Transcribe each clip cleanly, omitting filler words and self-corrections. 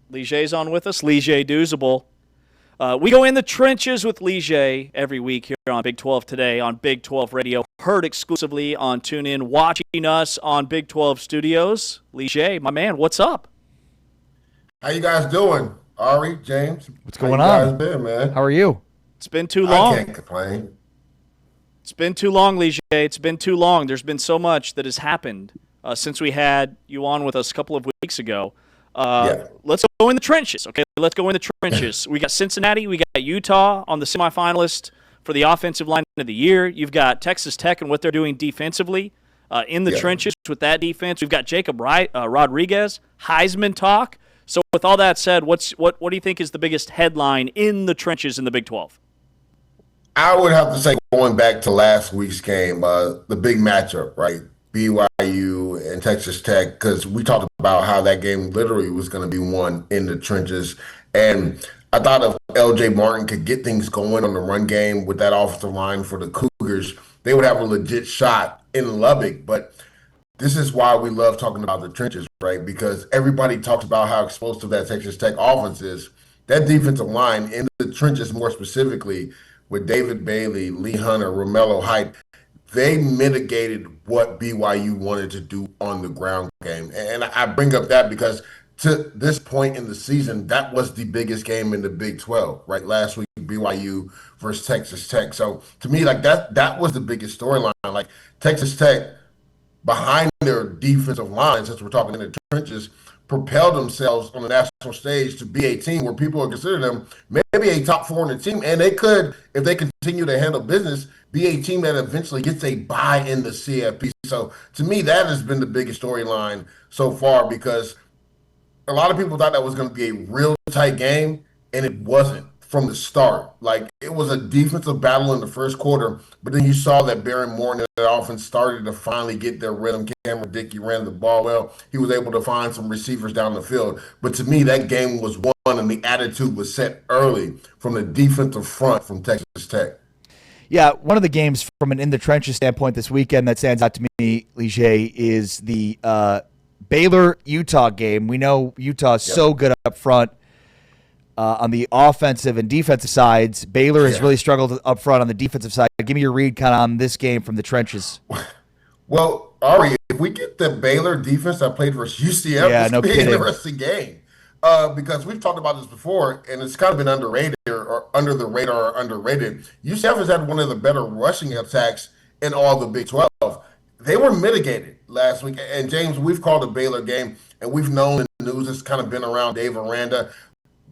Liger's on with us. Liger Douzable. We go in the trenches with Liger every week here on Big 12 Today on Big 12 Radio. Heard exclusively on TuneIn. Watching us on Big 12 Studios. Liger, my man, what's up? How you guys doing? Ari, James? What's going How you on? guys been, man? How are you? It's been too long. I can't complain. It's been too long, Liger. It's been too long. There's been so much that has happened since we had you on with us a couple of weeks ago. Let's go in the trenches, okay? Let's go in the trenches. We got Cincinnati. We got Utah on the semifinalist for the offensive line of the year. You've got Texas Tech and what they're doing defensively in the trenches with that defense. We've got Jacob Rodriguez, Heisman talk. So with all that said, what do you think is the biggest headline in the trenches in the Big 12? I would have to say, going back to last week's game, the big matchup, right? BYU and Texas Tech, because we talked about how that game literally was going to be won in the trenches. And I thought if LJ Martin could get things going on the run game with that offensive line for the Cougars, they would have a legit shot in Lubbock. But this is why we love talking about the trenches, right? Because everybody talks about how explosive that Texas Tech offense is. That defensive line in the trenches, more specifically, with David Bailey, Lee Hunter, Romello Height, they mitigated what BYU wanted to do on the ground game. And I bring up that because to this point in the season, that was the biggest game in the Big 12, right? Last week, BYU versus Texas Tech. So to me, like that was the biggest storyline. Like Texas Tech, behind their defensive line, since we're talking in the trenches, propelled themselves on the national stage to be a team where people are considering them maybe a top 4 in the team. And they could, if they continue to handle business, be a team that eventually gets a bye in the CFP. So to me, that has been the biggest storyline so far because a lot of people thought that was going to be a real tight game, and it wasn't from the start. Like, it was a defensive battle in the first quarter, but then you saw that Barry Morton and that offense started to finally get their rhythm. Cameron Dickey ran the ball well. He was able to find some receivers down the field. But to me, that game was won, and the attitude was set early from the defensive front from Texas Tech. Yeah, one of the games from an in-the-trenches standpoint this weekend that stands out to me, Liger, is the Baylor-Utah game. We know Utah is so good up front on the offensive and defensive sides. Baylor has really struggled up front on the defensive side. Give me your read kind of on this game from the trenches. Well, Ari, if we get the Baylor defense that played versus UCF, Yeah, this no could be an kidding. interesting game. Because we've talked about this before, and it's kind of been underrated or under the radar or underrated. UCF has had one of the better rushing attacks in all the Big 12. They were mitigated last week. And, James, we've called a Baylor game, and we've known in the news it's kind of been around Dave Aranda.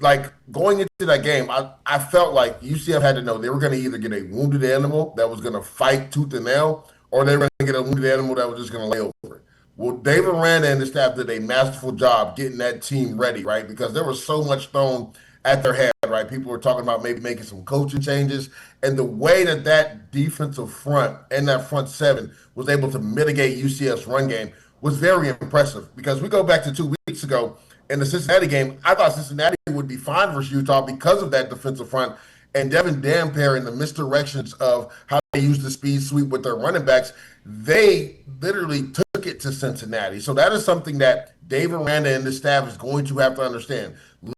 Like, going into that game, I felt like UCF had to know they were going to either get a wounded animal that was going to fight tooth and nail, or they were going to get a wounded animal that was just going to lay over it. Well, Dave Aranda and the staff did a masterful job getting that team ready, right? Because there was so much thrown at their head, right? People were talking about maybe making some coaching changes. And the way that defensive front and that front seven was able to mitigate UCF's run game was very impressive. Because we go back to 2 weeks ago in the Cincinnati game, I thought Cincinnati would be fine versus Utah because of that defensive front. And Devin Dampier and the misdirections of how they use the speed sweep with their running backs, they literally took it to Cincinnati. So that is something that Dave Aranda and the staff is going to have to understand.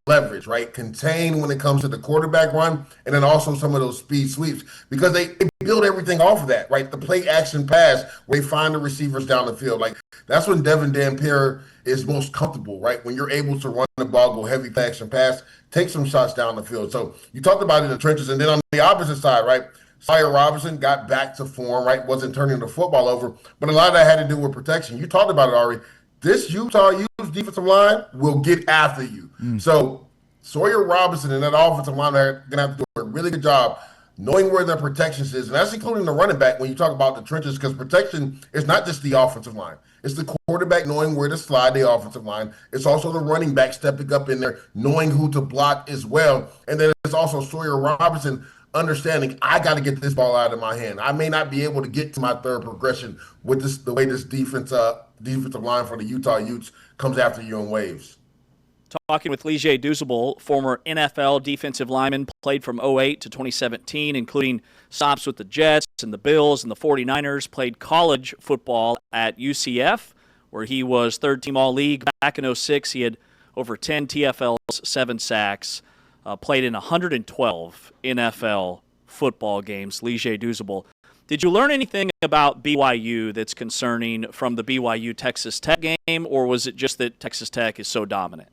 Leverage, right? Contain when it comes to the quarterback run, and then also some of those speed sweeps, because they build everything off of that, right? The play action pass where they find the receivers down the field. Like, that's when Devin Dampier is most comfortable, right? When you're able to run the ball, go heavy play action pass, take some shots down the field. So you talked about it in the trenches, and then on the opposite side, right? Sire Robinson got back to form, right? Wasn't turning the football over, but a lot of that had to do with protection. You talked about it already. This Utah Utes defensive line will get after you. So Sawyer Robinson and that offensive line are going to have to do a really good job knowing where their protections is, and that's including the running back when you talk about the trenches, because protection is not just the offensive line. It's the quarterback knowing where to slide the offensive line. It's also the running back stepping up in there, knowing who to block as well. And then it's also Sawyer Robinson understanding, I got to get this ball out of my hand. I may not be able to get to my third progression with this, the way this defensive line for the Utah Utes comes after you in waves. Talking with Liger Douzable, former NFL defensive lineman, played from '08 to 2017, including stops with the Jets and the Bills and the 49ers, played college football at UCF, where he was third-team All-League. Back in '06, he had over 10 TFLs, 7 sacks, played in 112 NFL football games. Lige Douzable. Did you learn anything about BYU that's concerning from the BYU-Texas Tech game, or was it just that Texas Tech is so dominant?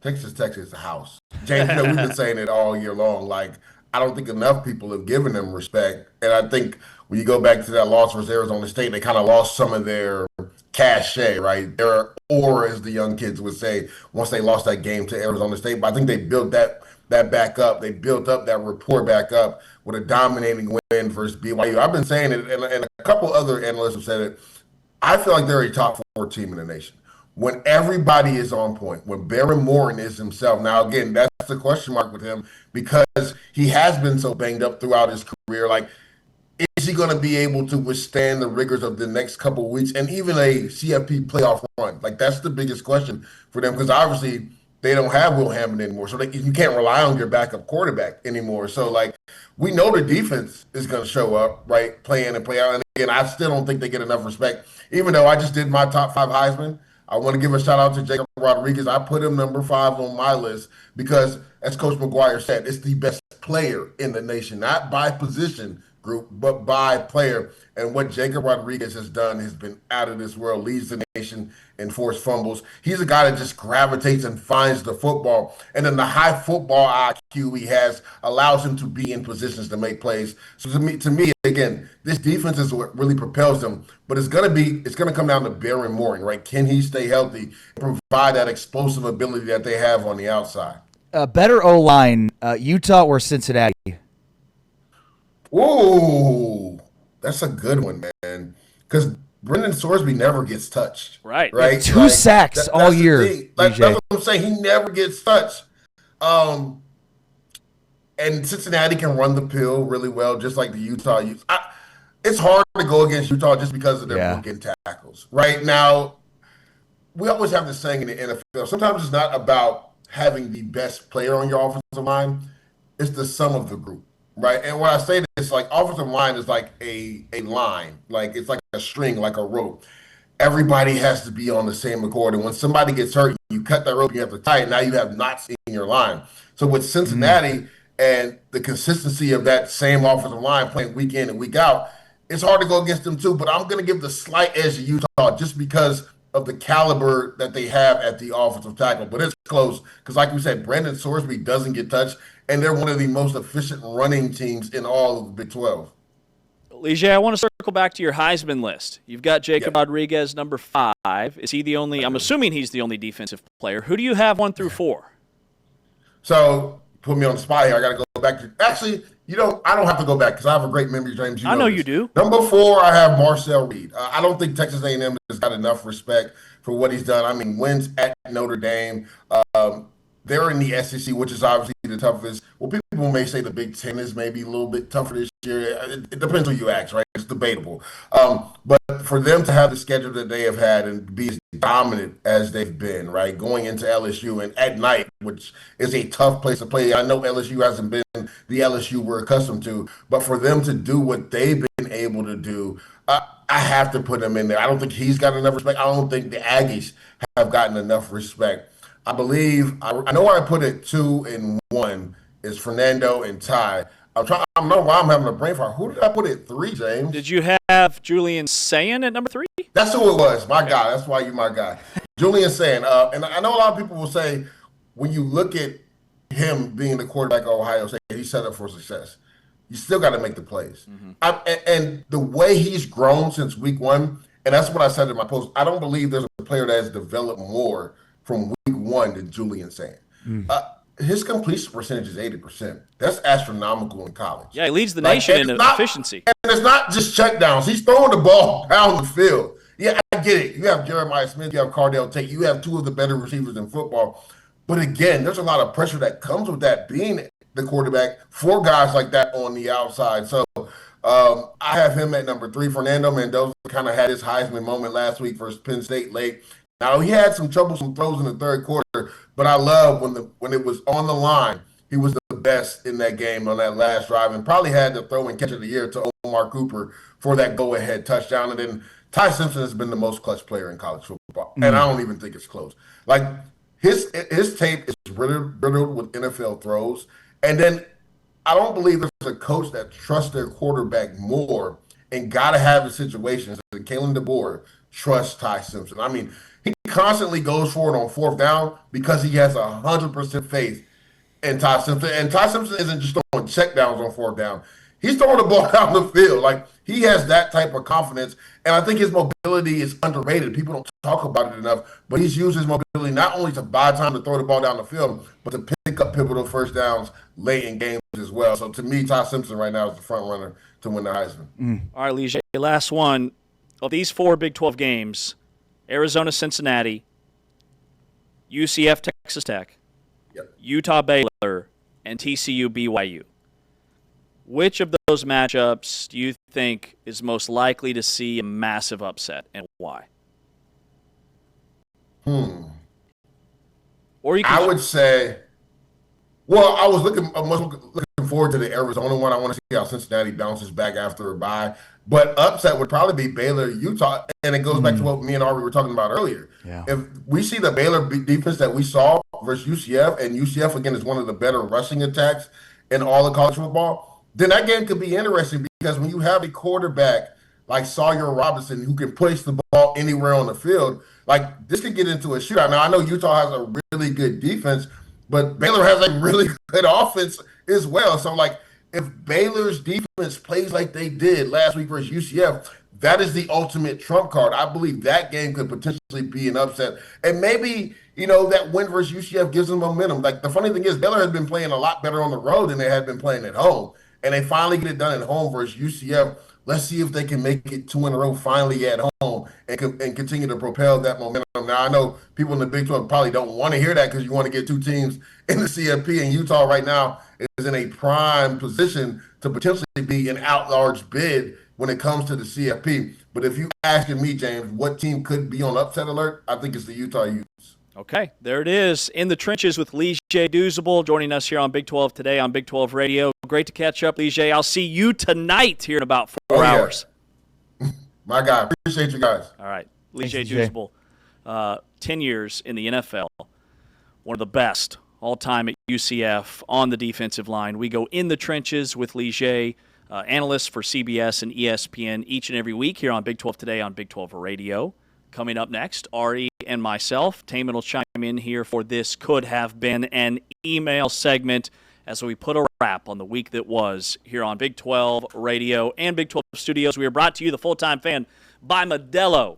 Texas Tech is a house. James, we've been saying it all year long. Like, I don't think enough people have given them respect. And I think when you go back to that loss versus Arizona State, they kind of lost some of their cachet, right? Their aura, as the young kids would say, once they lost that game to Arizona State. But I think they built that back up. They built up that rapport back up with a dominating win versus BYU. I've been saying it, and a couple other analysts have said it. I feel like they're a top 4 team in the nation. When everybody is on point, when Baron Morton is himself. Now, again, that's a question mark with him because he has been so banged up throughout his career. Like, is he going to be able to withstand the rigors of the next couple of weeks and even a CFP playoff run? Like, that's the biggest question for them because obviously they don't have Will Hammond anymore. So you can't rely on your backup quarterback anymore. So, like, we know the defense is going to show up, right, play in and play out. And, again, I still don't think they get enough respect, even though I just did my top 5 Heisman. I want to give a shout out to Jacob Rodriguez. I put him number 5 on my list because, as Coach McGuire said, it's the best player in the nation, not by position group, but by player. And what Jacob Rodriguez has done has been out of this world, leads the nation in forced fumbles. He's a guy that just gravitates and finds the football. And then the high football IQ he has allows him to be in positions to make plays. So to me, again, this defense is what really propels them. But it's gonna come down to Baron Morton, right? Can he stay healthy and provide that explosive ability that they have on the outside? Better O-line, Utah or Cincinnati? Ooh, that's a good one, man. Because Brendan Sorsby never gets touched. Right. Right. 2 sacks all year. That's what I'm saying. He never gets touched. And Cincinnati can run the pill really well, just like the Utah use. It's hard to go against Utah just because of their booking tackles. Right now, we always have this saying in the NFL. Sometimes it's not about having the best player on your offensive line. It's the sum of the group. Right. And when I say this, like, offensive line is like a line, like it's like a string, like a rope. Everybody has to be on the same accord. And when somebody gets hurt, you cut that rope, you have to tie it. Now you have knots in your line. So with Cincinnati and the consistency of that same offensive line playing week in and week out, it's hard to go against them too. But I'm going to give the slight edge to Utah just because of the caliber that they have at the offensive tackle. But it's close because, like we said, Brandon Sorsby doesn't get touched. And they're one of the most efficient running teams in all of the Big 12. Lige, I want to circle back to your Heisman list. You've got Jacob Rodriguez, number 5. Is he the only – I'm assuming he's the only defensive player. Who do you have 1 through 4? So, put me on the spot here. I got to go back to – actually, I don't have to go back because I have a great memory, James. I know you do. Number 4, I have Marcel Reed. I don't think Texas A&M has got enough respect for what he's done. I mean, wins at Notre Dame. They're in the SEC, which is obviously the toughest. Well, people may say the Big Ten is maybe a little bit tougher this year. It depends who you ask, right? It's debatable. But for them to have the schedule that they have had and be as dominant as they've been, right, going into LSU and at night, which is a tough place to play. I know LSU hasn't been the LSU we're accustomed to, but for them to do what they've been able to do, I have to put him in there. I don't think he's got enough respect. I don't think the Aggies have gotten enough respect. I believe I know where I put it 2 and 1 is Fernando and Ty. I don't know why I'm having a brain fart. Who did I put at 3, James? Did you have Julian Sayin at number 3? That's who it was. My guy. That's why you're my guy. Julian Sayin. And I know a lot of people will say when you look at him being the quarterback of Ohio State, he's set up for success. You still got to make the plays. And the way he's grown since week 1, and that's what I said in my post, I don't believe there's a player that has developed more from week 1 to Julian Sayin. His completion percentage is 80%. That's astronomical in college. Yeah, he leads the nation in efficiency. And it's not just checkdowns. He's throwing the ball down the field. Yeah, I get it. You have Jeremiah Smith, you have Cardell Tate, you have 2 of the better receivers in football. But again, there's a lot of pressure that comes with that being the quarterback for guys like that on the outside. So I have him at number 3. Fernando Mendoza kind of had his Heisman moment last week versus Penn State late. Now, he had some troublesome throws in the third quarter, but I love when it was on the line, he was the best in that game on that last drive and probably had the throw and catch of the year to Omar Cooper for that go-ahead touchdown. And then Ty Simpson has been the most clutch player in college football, and I don't even think it's close. Like, his tape is riddled with NFL throws. And then I don't believe there's a coach that trusts their quarterback more and got to have the situations that Kalen DeBoer trusts Ty Simpson. I mean, he constantly goes for it on fourth down because he has 100% faith in Ty Simpson. And Ty Simpson isn't just throwing checkdowns on fourth down. He's throwing the ball down the field. Like, he has that type of confidence. And I think his mobility is underrated. People don't talk about it enough, but he's used his mobility not only to buy time to throw the ball down the field, but to pick up pivotal first downs late in games as well. So to me, Ty Simpson right now is the front runner to win the Heisman. All right, Lige, last one. Of these 4 Big 12 games, Arizona, Cincinnati, UCF, Texas Tech, Utah, Baylor, and TCU, BYU. Which of those matchups do you think is most likely to see a massive upset, and why? Or you can I would say, well, I was looking forward to the Arizona one. I want to see how Cincinnati bounces back after a bye. But upset would probably be Baylor, Utah, and it goes back to what me and Ari were talking about earlier. Yeah. If we see the Baylor defense that we saw versus UCF, and UCF, again, is one of the better rushing attacks in all of college football, then that game could be interesting because when you have a quarterback like Sawyer Robinson who can place the ball anywhere on the field, like, this could get into a shootout. Now, I know Utah has a really good defense, but Baylor has a really good offense as well. So, like, if Baylor's defense plays like they did last week versus UCF, that is the ultimate trump card. I believe that game could potentially be an upset. And maybe, that win versus UCF gives them momentum. Like, the funny thing is, Baylor has been playing a lot better on the road than they had been playing at home. And they finally get it done at home versus UCF. Let's see if they can make it 2 in a row finally at home and continue to propel that momentum. Now, I know people in the Big 12 probably don't want to hear that because you want to get 2 teams in the CFP, and Utah right now is in a prime position to potentially be an at-large bid when it comes to the CFP. But if you asking me, James, what team could be on upset alert, I think it's the Utah Utes. Okay, there it is. In the Trenches with Lige Douzable joining us here on Big 12 today on Big 12 Radio. Great to catch up, Lige. I'll see you tonight here in about 4 hours. My guy, appreciate you guys. All right, Lige Douzable, 10 years in the NFL, one of the best all time at UCF on the defensive line. We go in the trenches with Lige, analyst for CBS and ESPN each and every week here on Big 12 Today on Big 12 Radio. Coming up next, Ari and myself, Taman will chime in here for this could have been an email segment as we put a wrap on the week that was here on Big 12 Radio and Big 12 Studios. We are brought to you, the Full-Time Fan, by Modelo.